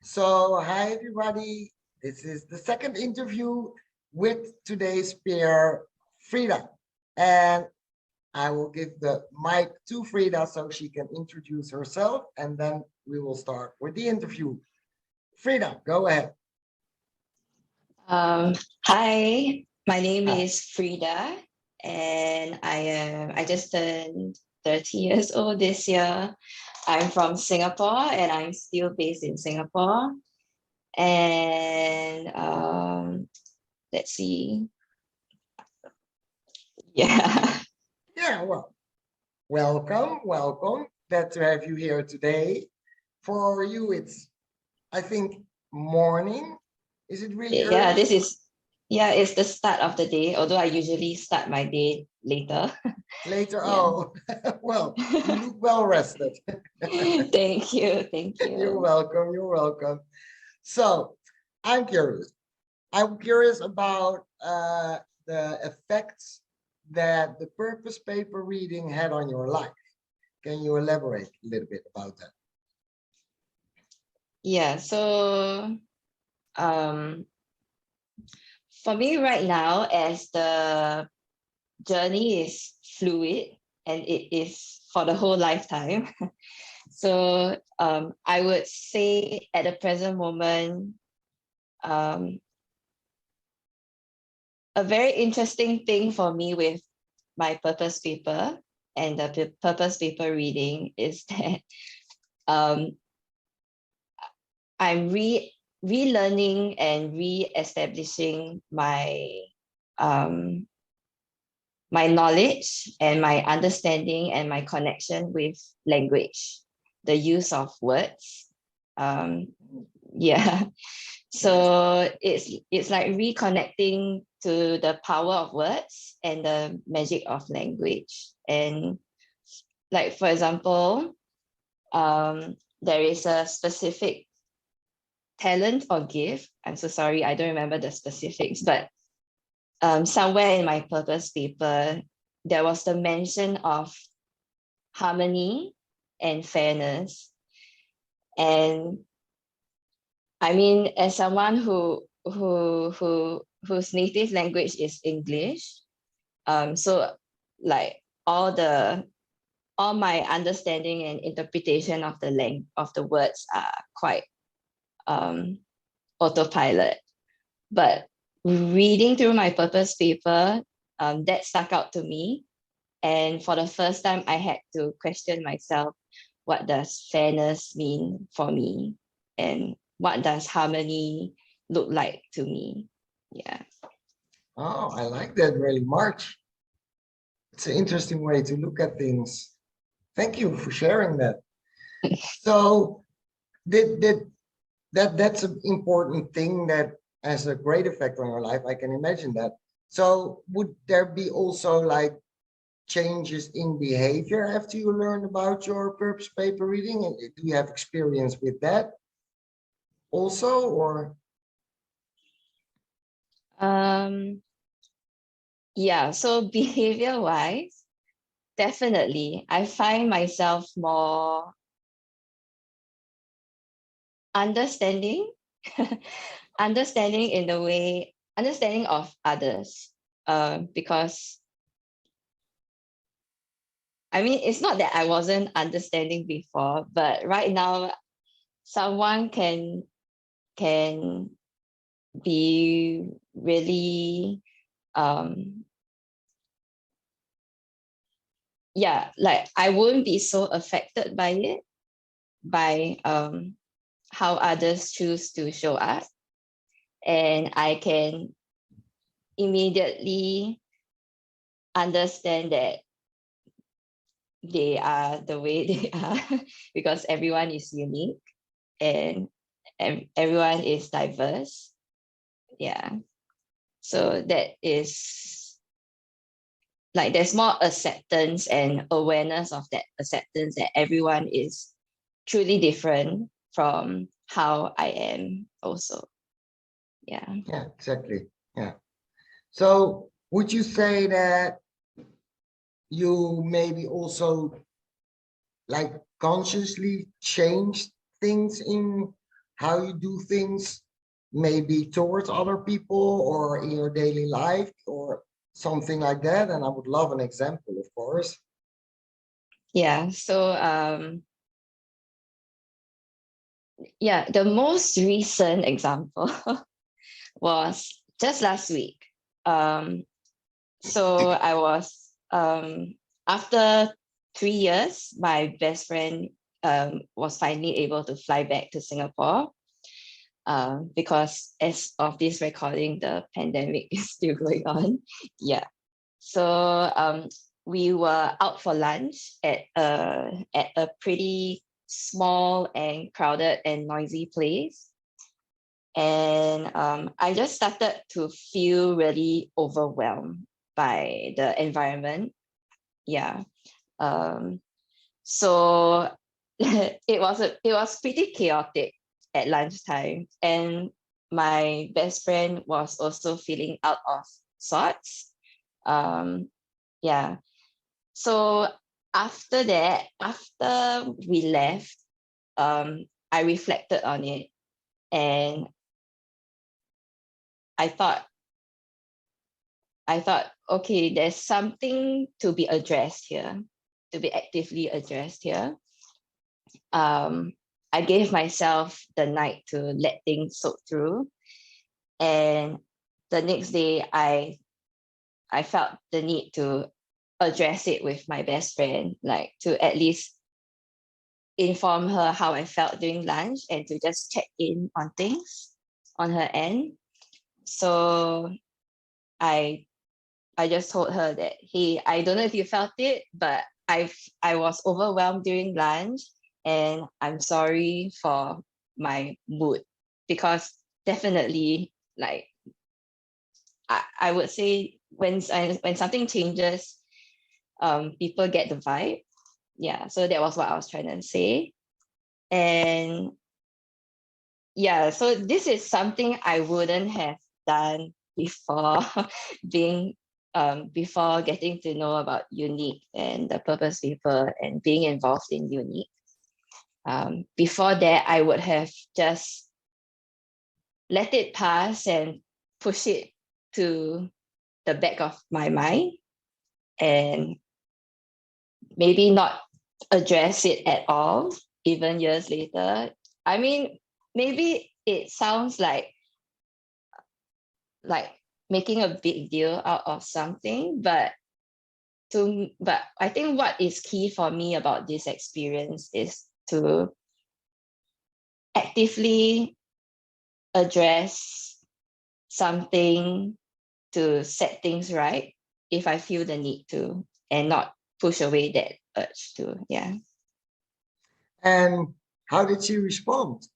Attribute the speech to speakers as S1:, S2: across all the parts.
S1: So, hi everybody. This is the second interview with today's peer, Freda. And I will give the mic to Freda so she can introduce herself, and then we will start with the interview. Freda, go ahead.
S2: Hi, my name
S1: Hi.
S2: is Freda, and I just turned 30 years old this year. I'm from Singapore, and I'm still based in Singapore. And let's see, yeah,
S1: Yeah, well, welcome. Glad to have you here today. For you, it's, I think, morning. Is it really
S2: yeah.
S1: early?
S2: It's the start of the day. Although I usually start my day later.
S1: Later,
S2: Yeah.
S1: oh, well, you look well rested.
S2: Thank you, thank
S1: You're
S2: you.
S1: welcome. You're welcome. So I'm curious. I'm curious about the effects that the purpose paper reading had on your life. Can you elaborate a little bit about that?
S2: Yeah. So um for me right now, as the journey is fluid and it is for the whole lifetime. So I would say at the present moment, um, a very interesting thing for me with my purpose paper and the purpose paper reading is that um, I'm relearning and re-establishing um, my knowledge and my understanding and my connection with language, the use of words. Um, yeah,
S1: Yes.
S2: so it's like reconnecting to the power of words and the magic of language. And like for example, there is a specific talent or gift. I'm so sorry, I don't remember the specifics, but somewhere in my purpose paper, there was the mention of harmony and fairness. And I mean, as someone whose native language is English, so like all my understanding and interpretation of the words are quite um, autopilot. But reading through my purpose paper, that stuck out to me. And for the first time, I had to question myself, what does fairness mean for me? And what does harmony look like to me? Yeah.
S1: Oh, I like that very much. It's an interesting way to look at things. Thank you for sharing that. So that's an important thing that has a great effect on your life. I can imagine that. So would there be also like changes in behavior after you learn about your purpose paper reading? And do you have experience with that also, or?
S2: Um, yeah, so behavior wise, definitely, I find myself more understanding, understanding in the way, understanding of others. Because I mean, it's not that I wasn't understanding before, but right now, someone can be really yeah, like I won't be so affected by it, by how others choose to show up, and I can immediately understand that they are the way they are because everyone is unique and everyone is diverse. Yeah, so that is like there's more acceptance and awareness of that acceptance that everyone is truly different from how I am also. Yeah.
S1: Yeah, exactly. Yeah. So would you say that you maybe also like consciously changed things in how you do things, maybe towards other people or in your daily life or something like that. And I would love an example, of course.
S2: Yeah, so yeah, the most recent example was just last week. So I was after 3 years, my best friend was finally able to fly back to Singapore because as of this recording, the pandemic is still going on. Yeah. So we were out for lunch at a pretty small and crowded and noisy place. And I just started to feel really overwhelmed by the environment. Yeah. So it was pretty chaotic at lunchtime, and my best friend was also feeling out of sorts. Yeah. So after that, after we left, I reflected on it, and I thought okay, there's something to be addressed here, to be actively addressed here. I gave myself the night to let things soak through, and the next day I felt the need to address it with my best friend, like to at least inform her how I felt during lunch and to just check in on things on her end. So I I just told her that, hey, I don't know if you felt it, but I was overwhelmed during lunch, and I'm sorry for my mood, because definitely, like, I would say when something changes, people get the vibe. Yeah, so that was what I was trying to say. And yeah, so this is something I wouldn't have done before being before getting to know about YOUnique and the purpose paper and being involved in YOUnique. Before that, I would have just let it pass and push it to the back of my mind and maybe not address it at all, even years later. I mean, maybe it sounds like making a big deal out of something, but I think what is key for me about this experience is to actively address something to set things right if I feel the need to, and not push away that urge to. Yeah.
S1: And how did she respond?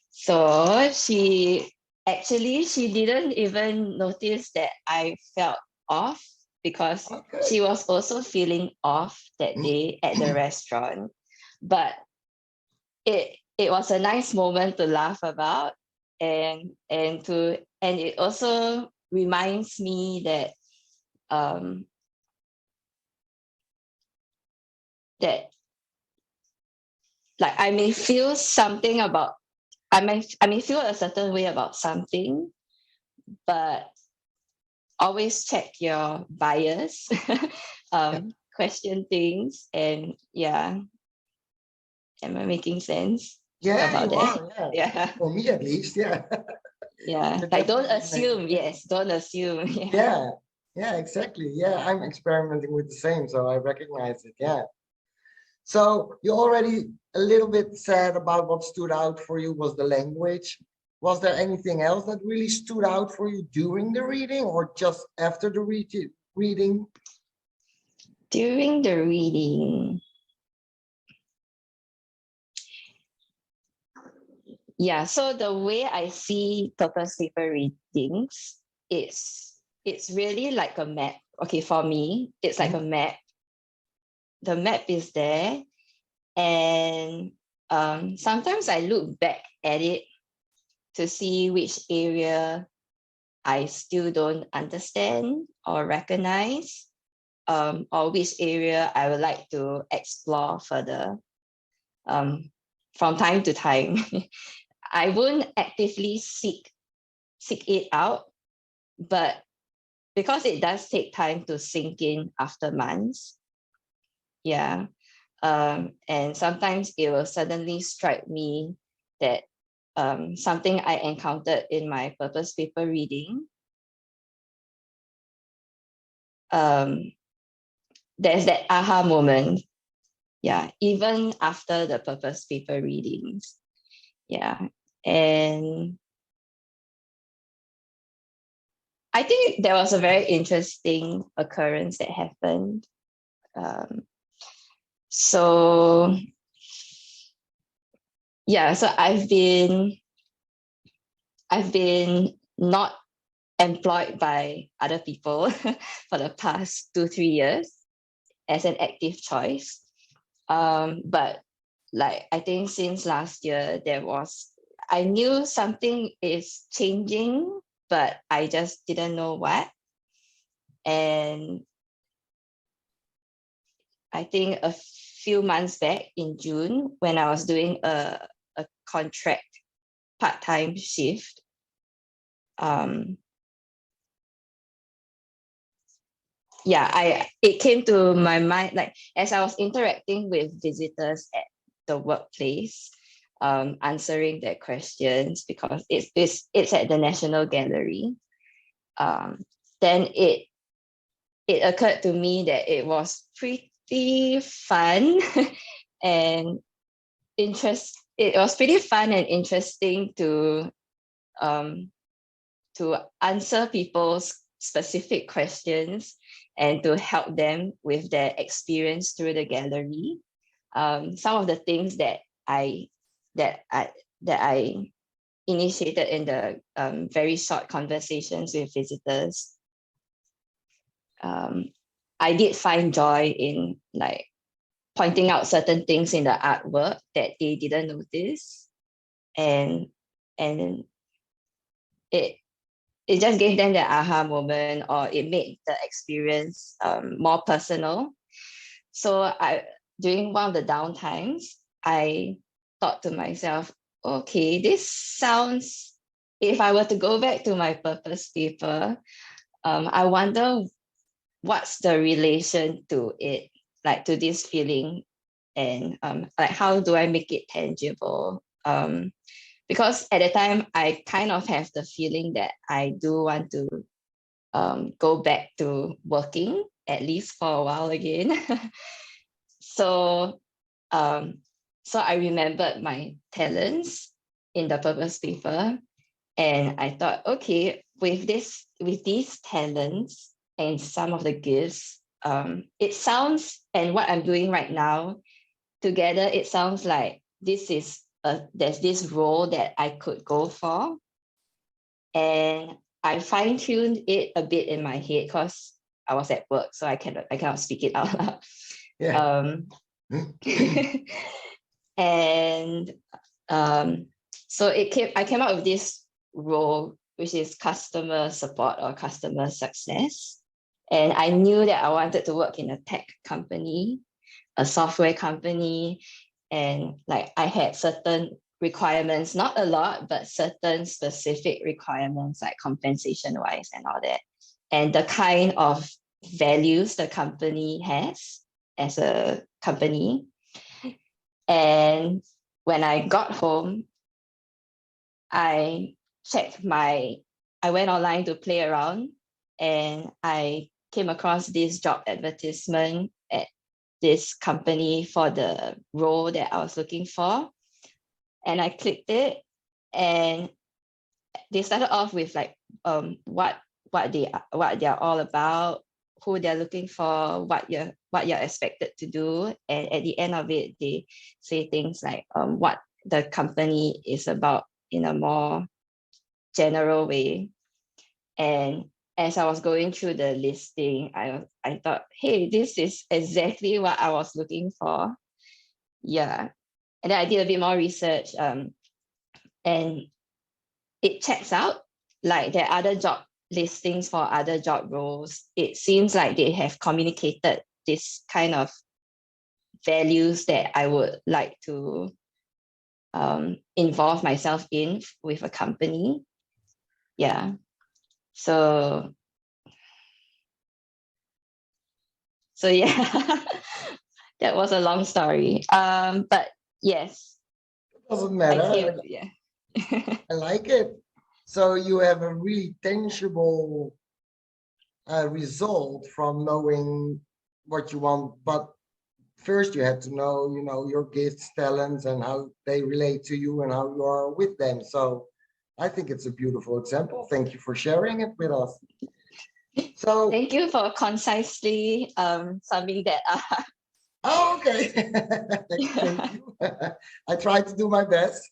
S2: So she didn't even notice that I felt off, because
S1: Okay.
S2: she was also feeling off that day at the restaurant. But it was a nice moment to laugh about, and it also reminds me that that like I may feel something about I may feel a certain way about something, but always check your bias, question things, and yeah, am I making sense
S1: Yeah,
S2: about
S1: you
S2: that?
S1: are. Yeah.
S2: Yeah,
S1: For me, at least. Yeah.
S2: yeah.
S1: You're
S2: Like, don't
S1: definitely making
S2: assume.
S1: sense.
S2: Yes, don't assume. Yeah.
S1: Yeah. Yeah, exactly. Yeah, I'm experimenting with the same, so I recognize it. Yeah. So you already a little bit said about what stood out for you was the language. Was there anything else that really stood out for you during the reading or just after the reading?
S2: During the reading, yeah. So the way I see purpose paper readings, it's really like a map. Okay, for me, it's like a
S1: Mhm.
S2: map. The map is there, and sometimes I look back at it to see which area I still don't understand or recognize, or which area I would like to explore further. Um, from time to time. I won't actively seek it out, but because it does take time to sink in after months, yeah. And sometimes it will suddenly strike me that something I encountered in my purpose paper reading, there's that aha moment. Yeah, even after the purpose paper readings. Yeah. And I think there was a very interesting occurrence that happened. So yeah, so I've been not employed by other people for the past 2-3 years as an active choice. But like I think since last year, I knew something is changing, but I just didn't know what. And I think a few months back in June, when I was doing a contract part-time shift, it came to my mind, like as I was interacting with visitors at the workplace, answering their questions because it's at the National Gallery. Then it occurred to me that it was pretty fun and it was pretty fun and interesting to answer people's specific questions and to help them with their experience through the gallery. Some of the things that I initiated in the very short conversations with visitors, I did find joy in like pointing out certain things in the artwork that they didn't notice, and it just gave them the aha moment, or it made the experience more personal. So during one of the downtimes, I thought to myself, okay, this sounds, if I were to go back to my purpose paper, I wonder what's the relation to it, like to this feeling, and like how do I make it tangible? Because at the time I kind of have the feeling that I do want to go back to working at least for a while again. So I remembered my talents in the purpose paper, and I thought, okay, with these talents and some of the gifts, it sounds, and what I'm doing right now together, it sounds like there's this role that I could go for. And I fine-tuned it a bit in my head because I was at work, so I cannot speak it out loud.
S1: Yeah.
S2: And so I came up with this role, which is customer support or customer success. And I knew that I wanted to work in a tech company, a software company, and like I had certain requirements, not a lot, but certain specific requirements like compensation wise and all that, and the kind of values the company has as a company. And when I got home, I went online to play around, and I came across this job advertisement at this company for the role that I was looking for. And I clicked it, and they started off with like what they are all about, who they're looking for, what you're expected to do. And at the end of it, they say things like what the company is about in a more general way. And as I was going through the listing, I thought, hey, this is exactly what I was looking for. Yeah. And then I did a bit more research, and it checks out. Like there are other job listings for other job roles. It seems like they have communicated this kind of values that I would like to involve myself in with a company. Yeah. So yeah, that was a long story. But yes,
S1: Doesn't
S2: I
S1: matter.
S2: came, yeah.
S1: I like it. So you have a really tangible result from knowing what you want, but first you had to know, your gifts, talents, and how they relate to you and how you are with them. So I think it's a beautiful example. Thank you for sharing it with us. So,
S2: Thank you for concisely summing that up.
S1: oh, okay. Thank you. I try to do my best.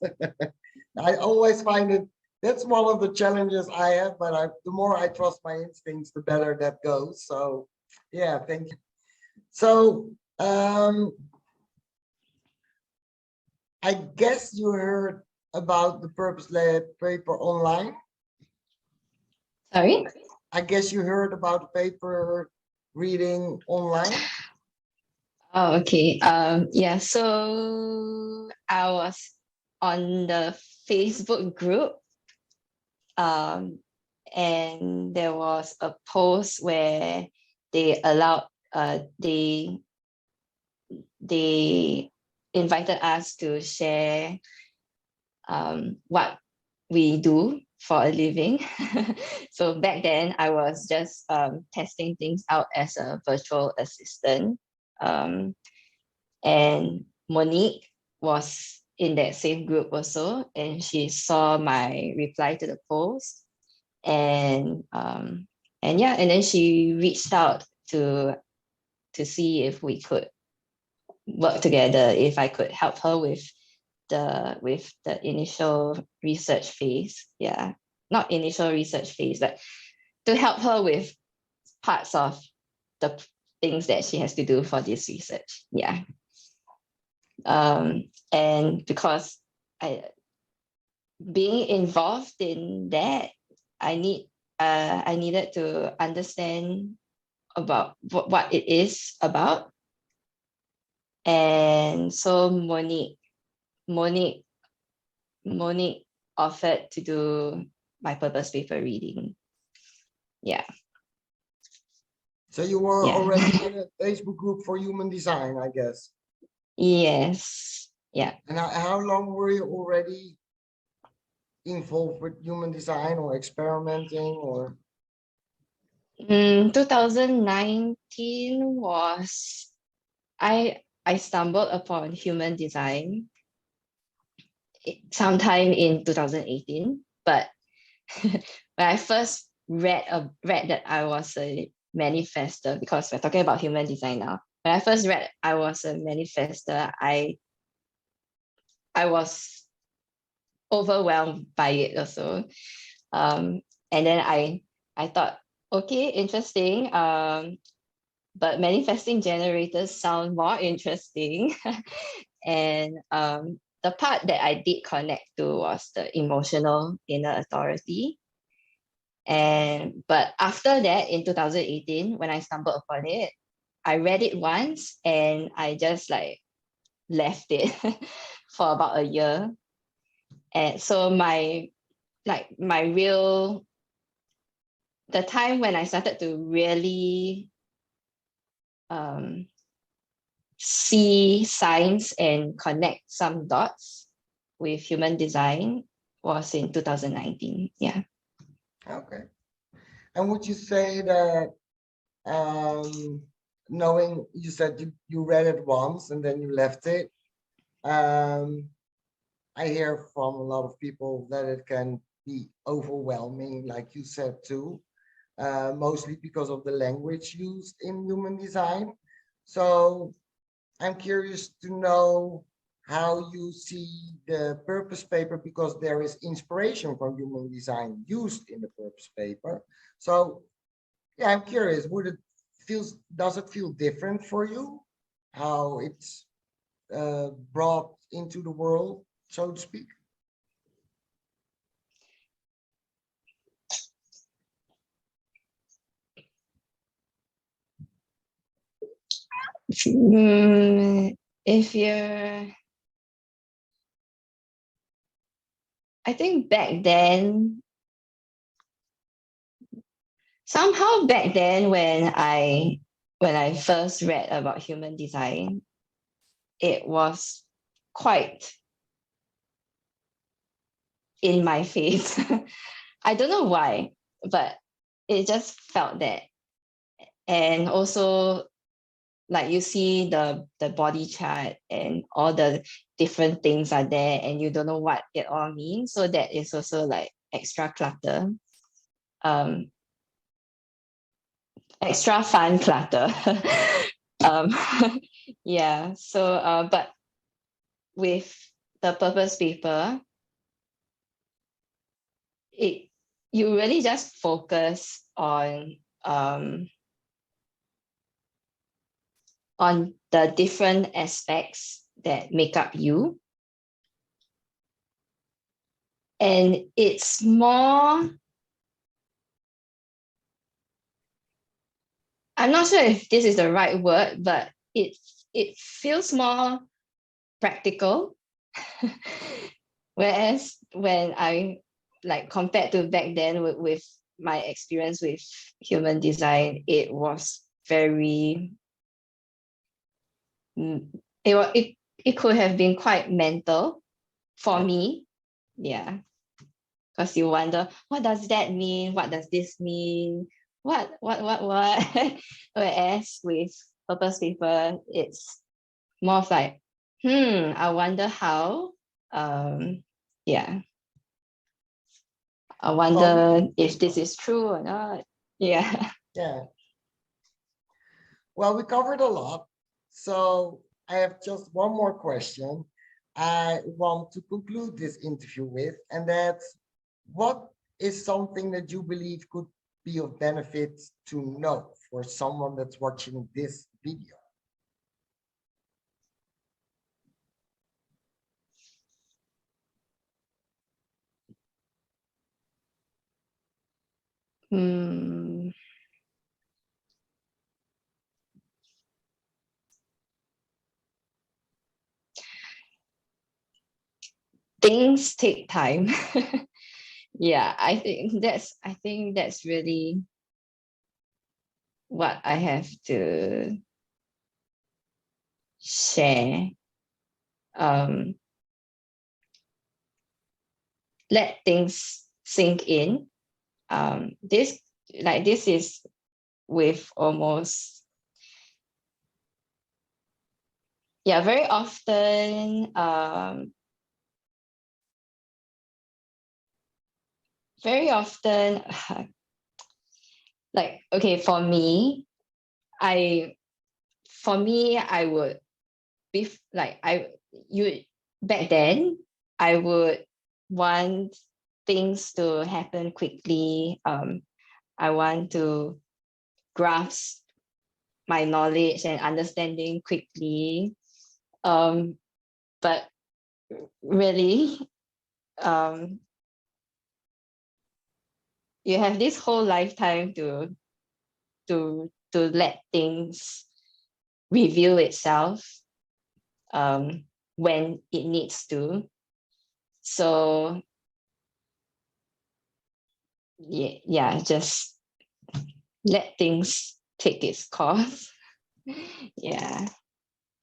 S1: I always find it, that's one of the challenges I have, but the more I trust my instincts, the better that goes. So yeah, thank you. So I guess you heard about the Purpose Lab paper online.
S2: Sorry?
S1: I guess you heard about the paper reading online.
S2: Oh, okay. Yeah, so I was on the Facebook group, and there was a post where they allowed they invited us to share what we do for a living. So back then, I was just testing things out as a virtual assistant. Um, and Monique was in that same group also, and she saw my reply to the post, and yeah, and then she reached out to see if we could work together, if I could help her with the initial research phase. Yeah, not initial research phase, but to help her with parts of the things that she has to do for this research. Yeah. And because I being involved in that, I needed to understand about what it is about. And so Monique Monique offered to do my purpose paper reading. Yeah.
S1: So you were
S2: Yeah.
S1: already in a Facebook group for human design, I guess.
S2: Yes. Yeah.
S1: And how long were you already involved with human design or experimenting or?
S2: 2019 was I stumbled upon human design sometime in 2018, but when I first read that I was a manifester, because we're talking about human design now. When I first read I was a manifester, I was overwhelmed by it also. And then I thought, okay, interesting. But manifesting generators sound more interesting. And the part that I did connect to was the emotional inner authority. And but after that, in 2018, when I stumbled upon it, I read it once and I just like left it for about a year. And so my real the time when I started to really see signs and connect some dots with human design was in 2019. Yeah.
S1: Okay. And would you say that um, knowing you said you read it once and then you left it, um, I hear from a lot of people that it can be overwhelming, like you said too, mostly because of the language used in human design. So I'm curious to know how you see the purpose paper, because there is inspiration from human design used in the purpose paper. So yeah, I'm curious, does it feel different for you? How it's brought into the world, so to speak?
S2: If you're I think back then, somehow back then when I first read about human design, it was quite in my face. I don't know why, but it just felt that. And also, like, you see the body chart and all the different things are there and you don't know what it all means. So that is also like extra clutter. Um, Extra fun clutter. um, yeah. So but with the purpose paper, it you really just focus on the different aspects that make up you. And it's more, I'm not sure if this is the right word, but it feels more practical. Whereas when I, like, compared to back then with my experience with human design, it was very it could have been quite mental for me. Yeah. Because you wonder, what does that mean? What does this mean? What? Whereas with purpose paper, it's more of like, I wonder how. Yeah. I
S1: Well,
S2: wonder if this is true or not. Yeah.
S1: yeah. Well, we covered a lot. So I have just one more question I want to conclude this interview with, and that's, what is something that you believe could be of benefit to know for someone that's watching this video?
S2: Hmm. Things take time. Yeah, I think that's really what I have to share. Um, let things sink in. This is with almost, yeah, very often, very often, like, okay, I I would be like, you back then, I would want things to happen quickly. I want to grasp my knowledge and understanding quickly. But really, um, you have this whole lifetime to let things reveal itself, when it needs to. So yeah, just let things take its course. Yeah.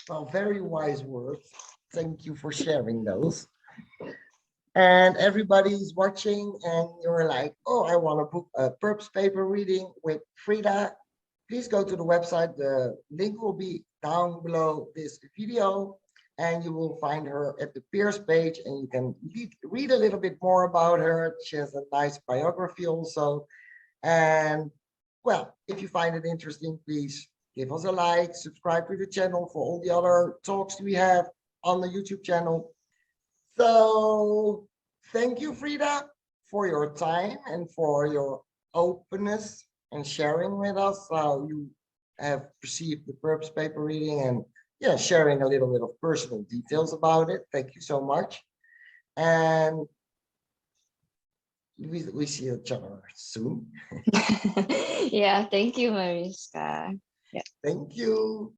S1: Well, very wise words. Thank you for sharing those. And everybody's watching and you're like, oh, I want to book a Purpose paper reading with Freda. Please go to the website. The link will be down below this video, and you will find her at the peers page, and you can read a little bit more about her. She has a nice biography also. And well, if you find it interesting, please give us a like, subscribe to the channel for all the other talks we have on the YouTube channel. So thank you, Freda, for your time and for your openness and sharing with us how you have perceived the purpose paper reading, and yeah, sharing a little bit of personal details about it. Thank you so much. And we see each other soon.
S2: Yeah, thank you, Mariska. Yeah.
S1: Thank you.